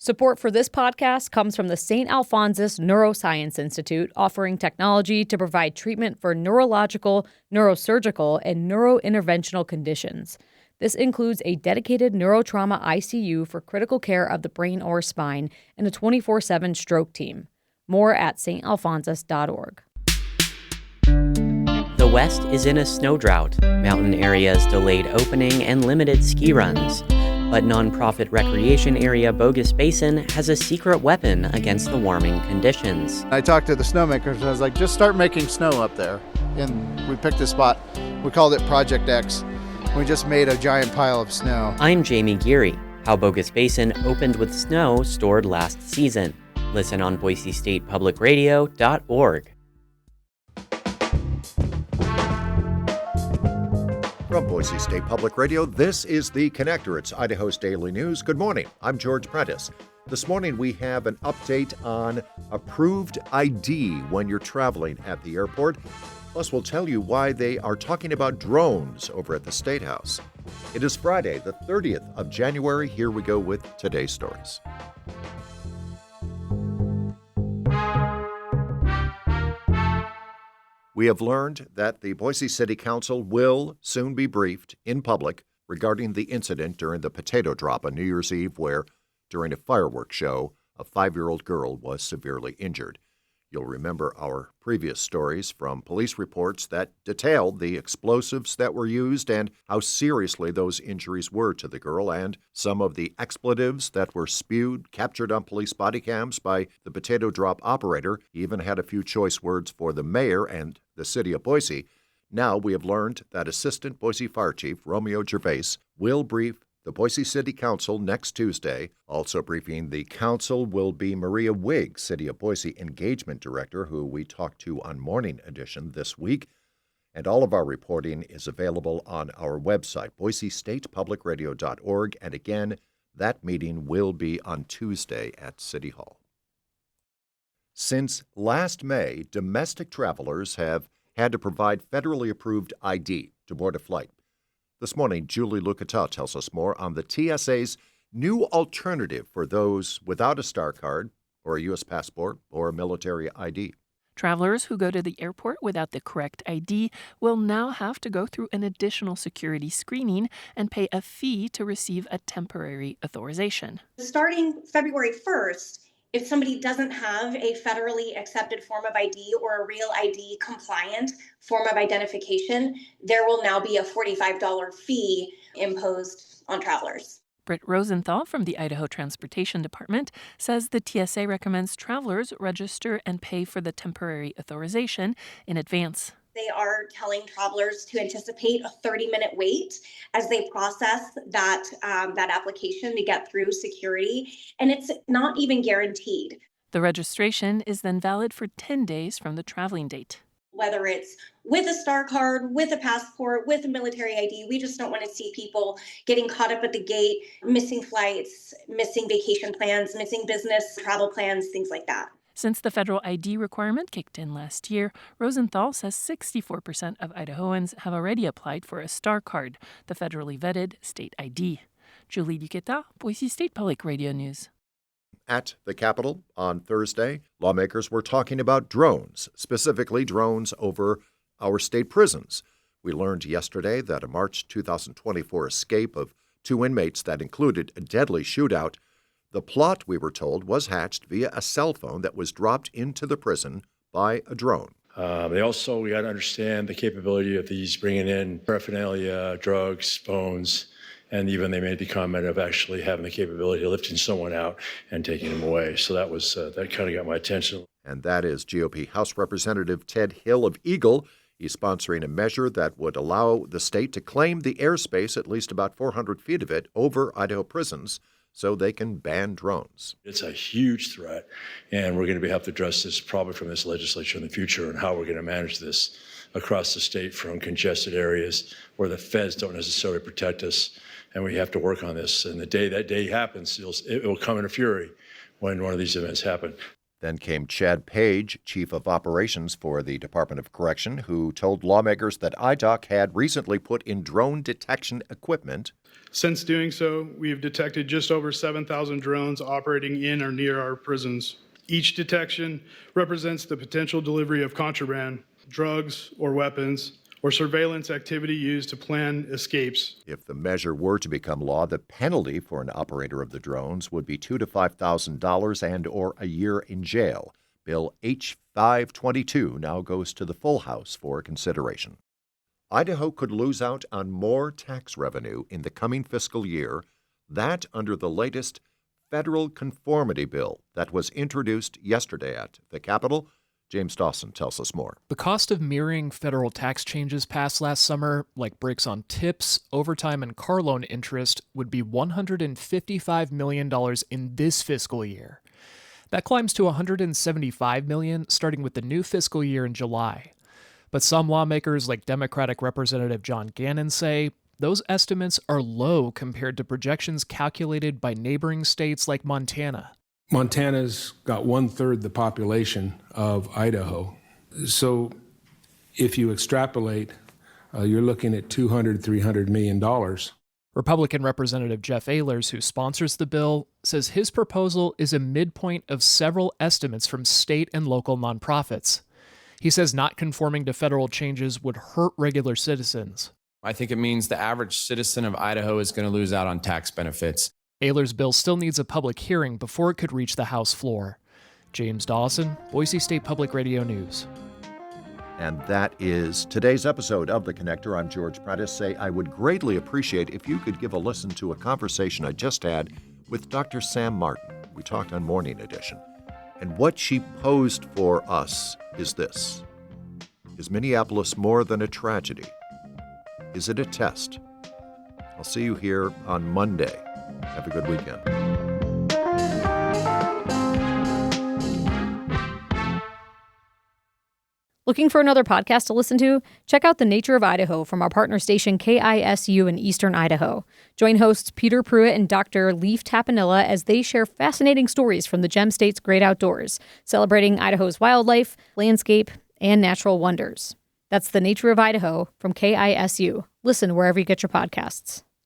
Support for this podcast comes from the St. Alphonsus Neuroscience Institute, offering technology to provide treatment for neurological, neurosurgical, and neurointerventional conditions. This includes a dedicated neurotrauma ICU for critical care of the brain or spine and a 24/7 stroke team. More at stalphonsus.org. The West is in a snow drought, mountain areas delayed opening, and limited ski runs. But nonprofit recreation area Boise Basin has a secret weapon against the warming conditions. I talked to the snowmakers and I was like, just start making snow up there. And we picked a spot. We called it Project X. We just made a giant pile of snow. I'm Jamie Geary. How Boise Basin opened with snow stored last season. Listen on BoiseStatePublicRadio.org. From Boise State Public Radio, this is The Connector. It's Idaho's Daily News. Good morning. I'm George Prentice. This morning we have an update on approved ID when you're traveling at the airport. Plus, we'll tell you why they are talking about drones over at the Statehouse. It is Friday, the 30th of January. Here we go with today's stories. We have learned that the Boise City Council will soon be briefed in public regarding the incident during the potato drop on New Year's Eve where, during a fireworks show, a 5-year-old girl was severely injured. You'll remember our previous stories from police reports that detailed the explosives that were used and how seriously those injuries were to the girl, and some of the expletives that were spewed, captured on police body cams by the potato drop operator. He even had a few choice words for the mayor and the city of Boise. Now we have learned that Assistant Boise Fire Chief Romeo Gervais will brief the Boise City Council next Tuesday. Also briefing the council will be Maria Wigg, City of Boise Engagement Director, who we talked to on Morning Edition this week. And all of our reporting is available on our website, boisestatepublicradio.org. And again, that meeting will be on Tuesday at City Hall. Since last May, domestic travelers have had to provide federally approved ID to board a flight. This morning, Julie Lucata tells us more on the TSA's new alternative for those without a Star Card or a U.S. passport or a military ID. Travelers who go to the airport without the correct ID will now have to go through an additional security screening and pay a fee to receive a temporary authorization. Starting February 1st, if somebody doesn't have a federally accepted form of ID or a real ID compliant form of identification, there will now be a $45 fee imposed on travelers. Britt Rosenthal from the Idaho Transportation Department says the TSA recommends travelers register and pay for the temporary authorization in advance. They are telling travelers to anticipate a 30-minute wait as they process that application to get through security, and it's not even guaranteed. The registration is then valid for 10 days from the traveling date. Whether it's with a Star Card, with a passport, with a military ID, we just don't want to see people getting caught up at the gate, missing flights, missing vacation plans, missing business travel plans, things like that. Since the federal ID requirement kicked in last year, Rosenthal says 64% of Idahoans have already applied for a Star Card, the federally vetted state ID. Julie Duqueta, Boise State Public Radio News. At the Capitol on Thursday, lawmakers were talking about drones, specifically drones over our state prisons. We learned yesterday that a March 2024 escape of 2 inmates that included a deadly shootout. The plot, we were told, was hatched via a cell phone that was dropped into the prison by a drone. We got to understand the capability of these bringing in paraphernalia, drugs, phones, and even they made the comment of actually having the capability of lifting someone out and taking them away. So that kind of got my attention. And that is GOP House Representative Ted Hill of Eagle. He's sponsoring a measure that would allow the state to claim the airspace, at least about 400 feet of it, over Idaho prisons, so they can ban drones. It's a huge threat, and we're going to have to address this probably from this legislature in the future and how we're going to manage this across the state from congested areas where the feds don't necessarily protect us, and we have to work on this. And the day that day happens, it will come in a fury when one of these events happen. Then came Chad Page, Chief of Operations for the Department of Correction, who told lawmakers that IDOC had recently put in drone detection equipment. Since doing so, we have detected just over 7,000 drones operating in or near our prisons. Each detection represents the potential delivery of contraband, drugs, or weapons, or surveillance activity used to plan escapes. If the measure were to become law, the penalty for an operator of the drones would be $2,000 to $5,000 and or a year in jail. Bill H-522 now goes to the full House for consideration. Idaho could lose out on more tax revenue in the coming fiscal year, that under the latest federal conformity bill that was introduced yesterday at the Capitol. James Dawson tells us more. The cost of mirroring federal tax changes passed last summer, like breaks on tips, overtime, and car loan interest, would be $155 million in this fiscal year. That climbs to $175 million starting with the new fiscal year in July. But some lawmakers, like Democratic Representative John Gannon, say those estimates are low compared to projections calculated by neighboring states like Montana. Montana's got 1/3 the population of Idaho. So if you extrapolate, you're looking at $200-300 million. Republican Representative Jeff Ehlers, who sponsors the bill, says his proposal is a midpoint of several estimates from state and local nonprofits. He says not conforming to federal changes would hurt regular citizens. I think it means the average citizen of Idaho is going to lose out on tax benefits. Ehlers' bill still needs a public hearing before it could reach the House floor. James Dawson, Boise State Public Radio News. And that is today's episode of The Connector. I'm George Prentice. I would greatly appreciate if you could give a listen to a conversation I just had with Dr. Sam Martin. We talked on Morning Edition. And what she posed for us is this. Is Minneapolis more than a tragedy? Is it a test? I'll see you here on Monday. Have a good weekend. Looking for another podcast to listen to? Check out The Nature of Idaho from our partner station KISU in Eastern Idaho. Join hosts Peter Pruitt and Dr. Leif Tapanilla as they share fascinating stories from the Gem State's great outdoors, celebrating Idaho's wildlife, landscape, and natural wonders. That's The Nature of Idaho from KISU. Listen wherever you get your podcasts.